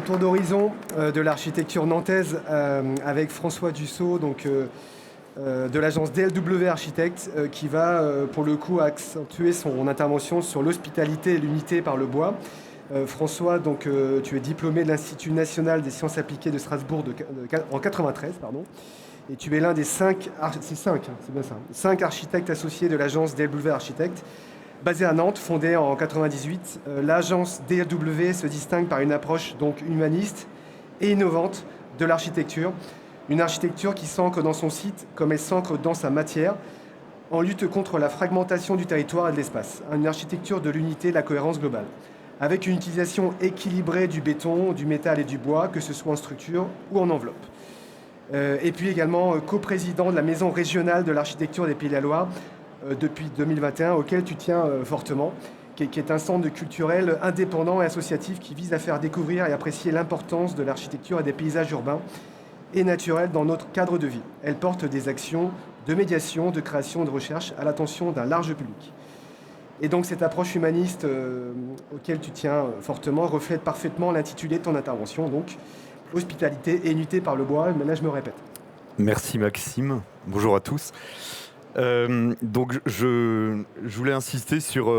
Tour d'horizon de l'architecture nantaise avec François Dussault, de l'agence DLW Architectes, qui va pour le coup accentuer son intervention sur l'hospitalité et l'unité par le bois. François, tu es diplômé de l'Institut national des sciences appliquées de Strasbourg en 93, pardon, et tu es l'un des cinq architectes associés de l'agence DLW Architectes. Basée à Nantes, fondée en 1998, l'agence DLW se distingue par une approche donc humaniste et innovante de l'architecture. Une architecture qui s'ancre dans son site comme elle s'ancre dans sa matière, en lutte contre la fragmentation du territoire et de l'espace. Une architecture de l'unité et de la cohérence globale, avec une utilisation équilibrée du béton, du métal et du bois, que ce soit en structure ou en enveloppe. Et puis également coprésident de la Maison régionale de l'architecture des Pays de la Loire, depuis 2021, auquel tu tiens fortement, qui est un centre culturel indépendant et associatif qui vise à faire découvrir et apprécier l'importance de l'architecture et des paysages urbains et naturels dans notre cadre de vie. Elle porte des actions de médiation, de création, de recherche à l'attention d'un large public. Et donc cette approche humaniste auquel tu tiens fortement reflète parfaitement l'intitulé de ton intervention, donc hospitalité et unité par le bois, mais là je me répète. Merci Maxime, bonjour à tous. Je voulais insister sur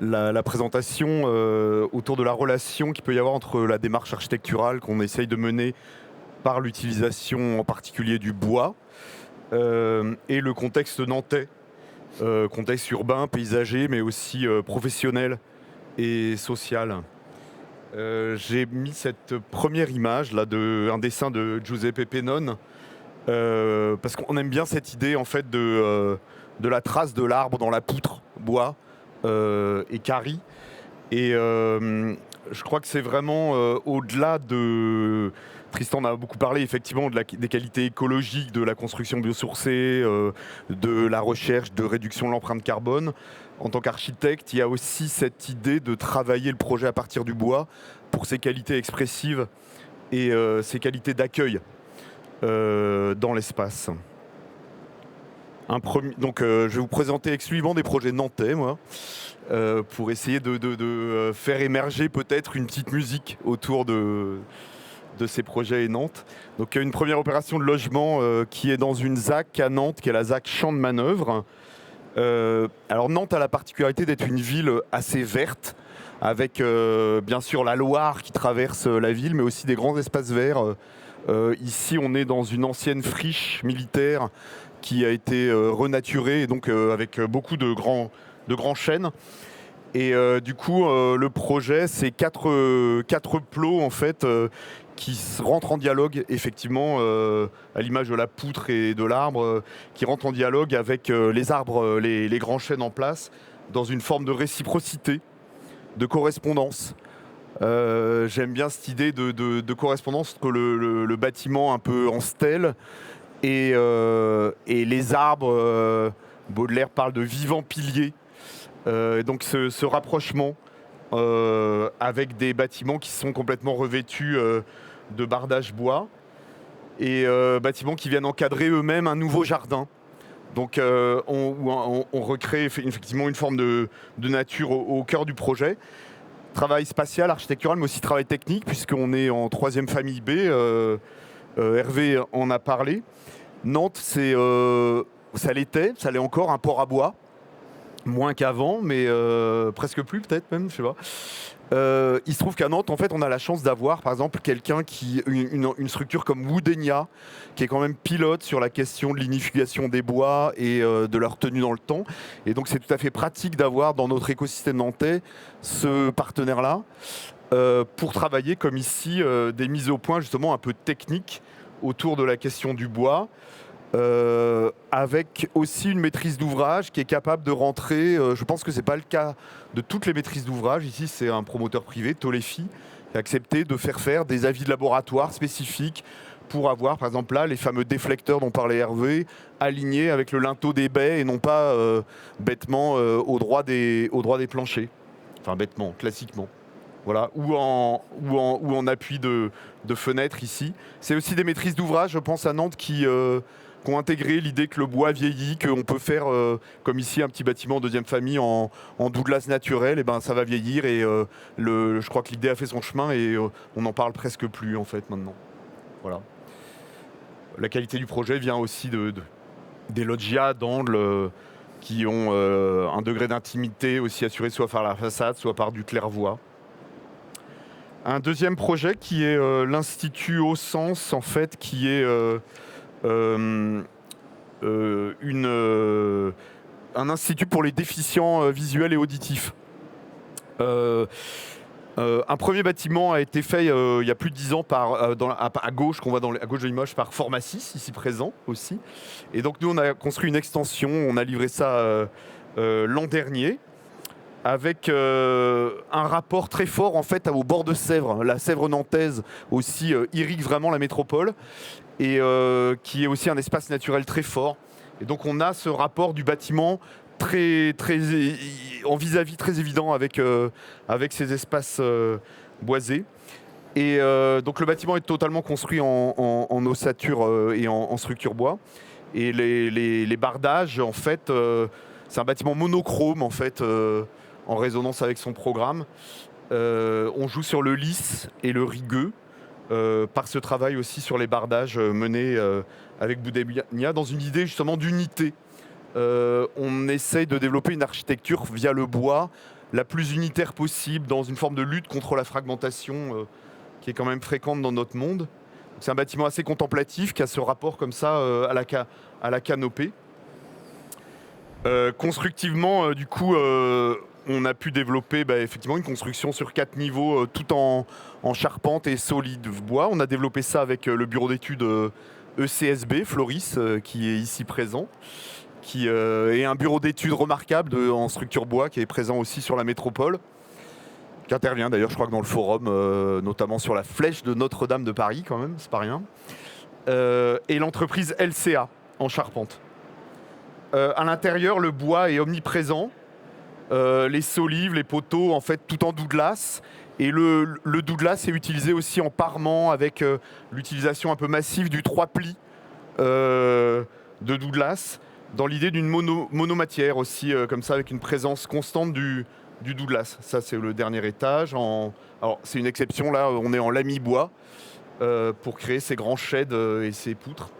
la présentation autour de la relation qu'il peut y avoir entre la démarche architecturale qu'on essaye de mener par l'utilisation en particulier du bois et le contexte nantais, contexte urbain, paysager, mais aussi professionnel et social. J'ai mis cette première image là un dessin de Giuseppe Pennone. Parce qu'on aime bien cette idée en fait de la trace de l'arbre dans la poutre bois et carrie. Et je crois que c'est vraiment au-delà de... Tristan en a beaucoup parlé effectivement des qualités écologiques de la construction biosourcée, de la recherche de réduction de l'empreinte carbone. En tant qu'architecte, il y a aussi cette idée de travailler le projet à partir du bois pour ses qualités expressives et ses qualités d'accueil dans l'espace. Je vais vous présenter exclusivement des projets nantais, moi, pour essayer de faire émerger peut-être une petite musique autour de ces projets et Nantes. Donc une première opération de logement qui est dans une ZAC à Nantes, qui est la ZAC Champ de Manœuvre. Alors Nantes a la particularité d'être une ville assez verte, avec bien sûr la Loire qui traverse la ville, mais aussi des grands espaces verts. Ici, on est dans une ancienne friche militaire qui a été renaturée, et donc avec beaucoup de grands chênes. Et du coup, le projet, c'est quatre plots en fait qui rentrent en dialogue, effectivement, à l'image de la poutre et de l'arbre, qui rentrent en dialogue avec les arbres, les grands chênes en place, dans une forme de réciprocité, de correspondance. J'aime bien cette idée de correspondance entre le bâtiment un peu en stèle et les arbres. Baudelaire parle de vivants piliers. Donc ce rapprochement avec des bâtiments qui sont complètement revêtus de bardage bois et bâtiments qui viennent encadrer eux-mêmes un nouveau jardin. Donc on recrée effectivement une forme de nature au cœur du projet. Travail spatial, architectural, mais aussi travail technique, puisqu'on est en troisième famille B. Hervé en a parlé. Nantes, ça l'est encore, un port à bois. Moins qu'avant, mais presque plus peut-être même, je sais pas. Il se trouve qu'à Nantes, en fait, on a la chance d'avoir, par exemple, quelqu'un une structure comme Woodenia, qui est quand même pilote sur la question de l'unification des bois et de leur tenue dans le temps. Et donc, c'est tout à fait pratique d'avoir dans notre écosystème nantais ce partenaire-là pour travailler, comme ici, des mises au point justement un peu techniques autour de la question du bois. Avec aussi une maîtrise d'ouvrage qui est capable de rentrer, je pense que ce n'est pas le cas de toutes les maîtrises d'ouvrage, ici c'est un promoteur privé, Tolefi, qui a accepté de faire des avis de laboratoire spécifiques pour avoir par exemple là les fameux déflecteurs dont parlait Hervé, alignés avec le linteau des baies et non pas bêtement au droit des planchers, enfin bêtement, classiquement. Voilà, ou en appui de fenêtres ici. C'est aussi des maîtrises d'ouvrage, je pense à Nantes, qui qui ont intégré l'idée que le bois vieillit, qu'on peut faire, comme ici, un petit bâtiment deuxième famille en Douglas naturel, et ben ça va vieillir. Et je crois que l'idée a fait son chemin et on n'en parle presque plus en fait maintenant. Voilà. La qualité du projet vient aussi des loggias d'angle qui ont un degré d'intimité aussi assuré soit par la façade, soit par du clairvoie. Un deuxième projet qui est l'Institut Au Sens, en fait, qui est un institut pour les déficients visuels et auditifs. Un premier bâtiment a été fait il y a plus de 10 ans à gauche, qu'on voit à gauche de l'image, par Formasis, ici présent aussi. Et donc nous, on a construit une extension, on a livré ça l'an dernier, avec un rapport très fort en fait au bord de Sèvres. La Sèvre nantaise aussi irrigue vraiment la métropole et qui est aussi un espace naturel très fort. Et donc on a ce rapport du bâtiment en vis-à-vis très évident avec ces espaces boisés. Et donc le bâtiment est totalement construit en ossature et en structure bois. Et les bardages, en fait, c'est un bâtiment monochrome en fait. En résonance avec son programme. On joue sur le lisse et le rigueux par ce travail aussi sur les bardages menés avec Boudénia dans une idée justement d'unité. On essaye de développer une architecture via le bois la plus unitaire possible dans une forme de lutte contre la fragmentation qui est quand même fréquente dans notre monde. C'est un bâtiment assez contemplatif qui a ce rapport comme ça à la canopée. Constructivement, du coup, on a pu développer effectivement une construction sur 4 niveaux, tout en charpente et solide bois. On a développé ça avec le bureau d'études ECSB, Floris, qui est ici présent, qui est un bureau d'études remarquable en structure bois, qui est présent aussi sur la métropole, qui intervient d'ailleurs, je crois que dans le forum, notamment sur la flèche de Notre-Dame de Paris, quand même, c'est pas rien. Et l'entreprise LCA, en charpente. À l'intérieur, le bois est omniprésent. Les solives, les poteaux, en fait, tout en Douglas. Et le Douglas est utilisé aussi en parement avec l'utilisation un peu massive du 3 plis de Douglas, dans l'idée d'une monomatière aussi, comme ça, avec une présence constante du Douglas. Ça, c'est le dernier étage. Alors, c'est une exception, là, on est en lami bois pour créer ces grands sheds et ces poutres.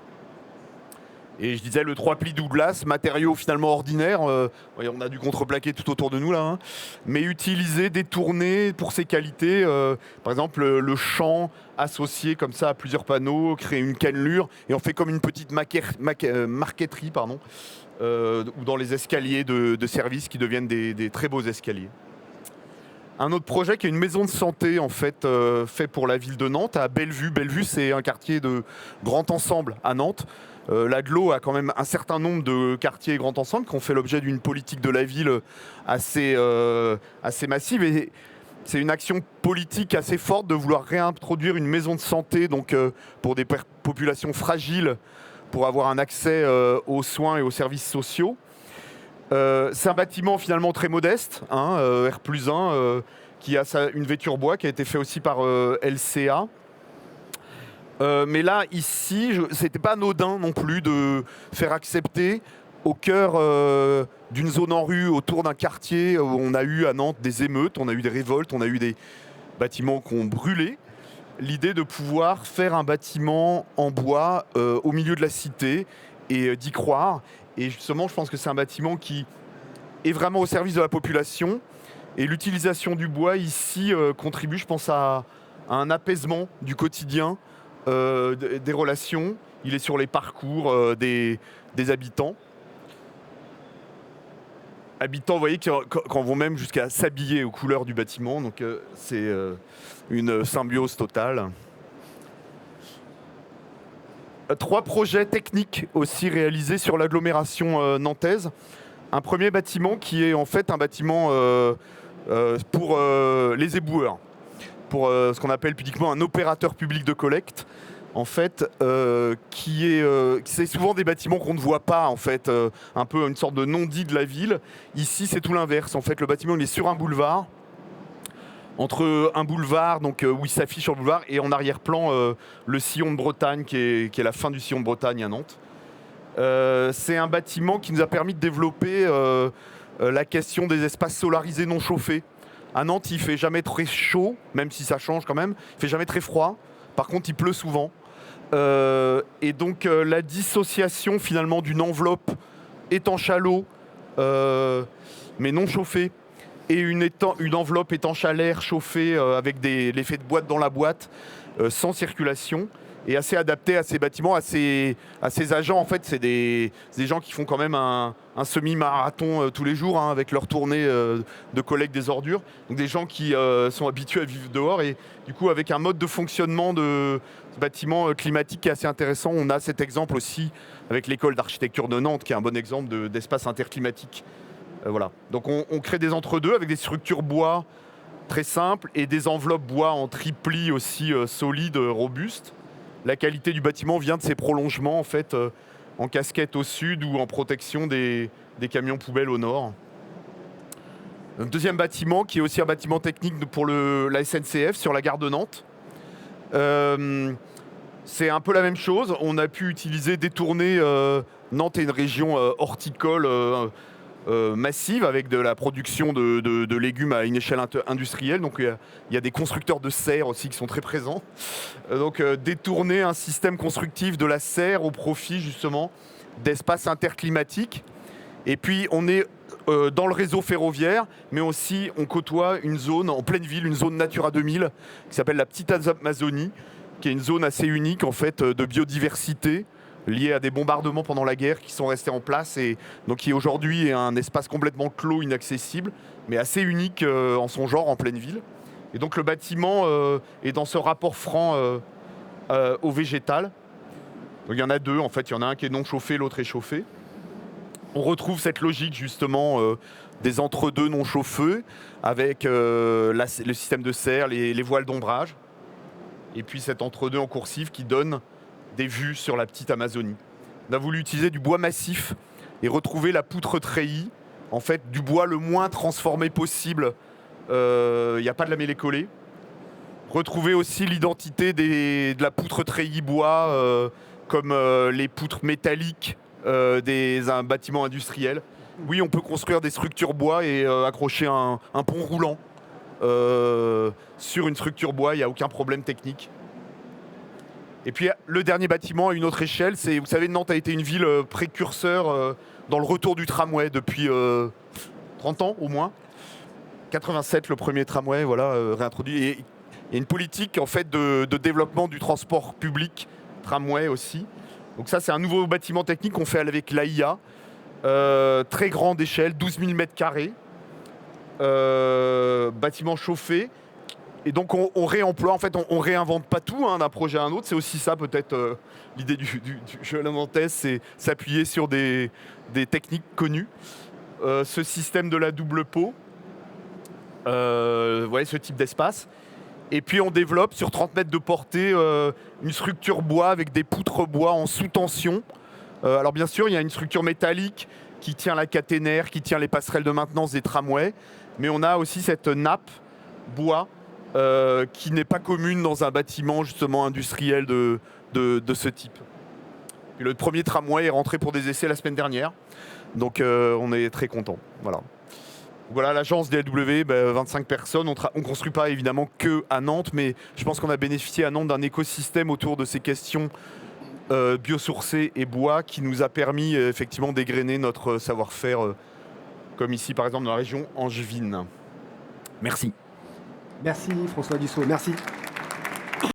Et je disais le 3 plis Douglas, matériau finalement ordinaire, on a du contreplaqué tout autour de nous là, hein, mais utilisé, détourné pour ses qualités. Par exemple, le champ associé comme ça à plusieurs panneaux, créer une cannelure, et on fait comme une petite marqueterie, ou dans les escaliers de service qui deviennent des très beaux escaliers. Un autre projet qui est une maison de santé en fait, fait pour la ville de Nantes, à Bellevue. Bellevue, c'est un quartier de grand ensemble à Nantes. L'Agglo a quand même un certain nombre de quartiers grand ensemble qui ont fait l'objet d'une politique de la ville assez massive. Et c'est une action politique assez forte de vouloir réintroduire une maison de santé donc, pour des populations fragiles, pour avoir un accès aux soins et aux services sociaux. C'est un bâtiment finalement très modeste, hein, R+1, qui a une vêture bois qui a été fait aussi par LCA. Mais là, ici, c'était pas anodin non plus de faire accepter au cœur d'une zone en rue, autour d'un quartier où on a eu à Nantes des émeutes, on a eu des révoltes, on a eu des bâtiments qui ont brûlé. L'idée de pouvoir faire un bâtiment en bois au milieu de la cité et d'y croire. Et justement, je pense que c'est un bâtiment qui est vraiment au service de la population. Et l'utilisation du bois ici contribue, je pense, à un apaisement du quotidien, des relations. Il est sur les parcours des habitants. Habitants, vous voyez, quand vont même jusqu'à s'habiller aux couleurs du bâtiment. Donc c'est une symbiose totale. 3 projets techniques aussi réalisés sur l'agglomération nantaise. Un premier bâtiment qui est en fait un bâtiment pour les éboueurs, pour ce qu'on appelle pudiquement un opérateur public de collecte. En fait, c'est souvent des bâtiments qu'on ne voit pas, en fait, un peu une sorte de non-dit de la ville. Ici, c'est tout l'inverse. En fait, le bâtiment il est sur un boulevard, entre un boulevard donc, où il s'affiche sur le boulevard et en arrière-plan le sillon de Bretagne qui est la fin du sillon de Bretagne à Nantes. C'est un bâtiment qui nous a permis de développer la question des espaces solarisés non chauffés. À Nantes, il fait jamais très chaud, même si ça change quand même. Il fait jamais très froid. Par contre, il pleut souvent. Et donc, la dissociation finalement d'une enveloppe étanche à l'eau, mais non chauffée, et une enveloppe étanche à l'air chauffée avec l'effet de boîte dans la boîte, sans circulation, est assez adapté à ces bâtiments, à ces agents. En fait, c'est des gens qui font quand même un semi-marathon tous les jours, hein, avec leur tournée de collecte des ordures. Donc des gens qui sont habitués à vivre dehors, et du coup avec un mode de fonctionnement de bâtiment climatique qui est assez intéressant. On a cet exemple aussi avec l'école d'architecture de Nantes, qui est un bon exemple d'espace interclimatique. Voilà. Donc on crée des entre-deux avec des structures bois très simples et des enveloppes bois en triplis aussi solides, robustes. La qualité du bâtiment vient de ces prolongements en fait, en casquette au sud ou en protection des camions poubelles au nord. Un deuxième bâtiment qui est aussi un bâtiment technique pour la SNCF sur la gare de Nantes. C'est un peu la même chose. On a pu détourner Nantes est une région horticole massive avec de la production de légumes à une échelle industrielle. Donc il y a des constructeurs de serre aussi qui sont très présents. Donc détourner un système constructif de la serre au profit justement d'espaces interclimatiques. Et puis on est dans le réseau ferroviaire, mais aussi on côtoie une zone en pleine ville, une zone Natura 2000 qui s'appelle la Petite Amazonie, qui est une zone assez unique en fait de biodiversité, liés à des bombardements pendant la guerre qui sont restés en place, et donc qui aujourd'hui est un espace complètement clos, inaccessible, mais assez unique en son genre en pleine ville. Et donc le bâtiment est dans ce rapport franc au végétal. Donc, il y en a deux en fait, il y en a un qui est non chauffé, l'autre est chauffé. On retrouve cette logique justement des entre-deux non chauffés avec le système de serre, les voiles d'ombrage, et puis cet entre-deux en coursive qui donne des vues sur la petite Amazonie. On a voulu utiliser du bois massif et retrouver la poutre treillis, en fait du bois le moins transformé possible. Il n'y a pas de lamellé-collé. Retrouver aussi l'identité de la poutre treillis bois, comme les poutres métalliques d'un bâtiment industriel. Oui, on peut construire des structures bois et accrocher un pont roulant sur une structure bois, il n'y a aucun problème technique. Et puis le dernier bâtiment à une autre échelle, c'est, vous savez, Nantes a été une ville précurseur dans le retour du tramway depuis 30 ans au moins. 87, le premier tramway, voilà, réintroduit. Et il y a une politique en fait de développement du transport public, tramway aussi. Donc ça, c'est un nouveau bâtiment technique qu'on fait avec l'AIA, très grande échelle, 12 000 mètres carrés, bâtiment chauffé. Et donc on réemploie, en fait on réinvente pas tout d'un projet à un autre. C'est aussi ça peut-être l'idée du jeu nantais, c'est s'appuyer sur des techniques connues. Ce système de la double peau, ce type d'espace. Et puis on développe sur 30 mètres de portée une structure bois avec des poutres bois en sous-tension. Alors bien sûr il y a une structure métallique qui tient la caténaire, qui tient les passerelles de maintenance des tramways. Mais on a aussi cette nappe bois qui n'est pas commune dans un bâtiment justement industriel de ce type. Et le premier tramway est rentré pour des essais la semaine dernière, donc on est très content. Voilà l'agence DLW, 25 personnes. On ne construit pas évidemment que à Nantes, mais je pense qu'on a bénéficié à Nantes d'un écosystème autour de ces questions biosourcées et bois qui nous a permis effectivement d'égrener notre savoir-faire, comme ici par exemple dans la région angevine. Merci. Merci François Dussault, merci.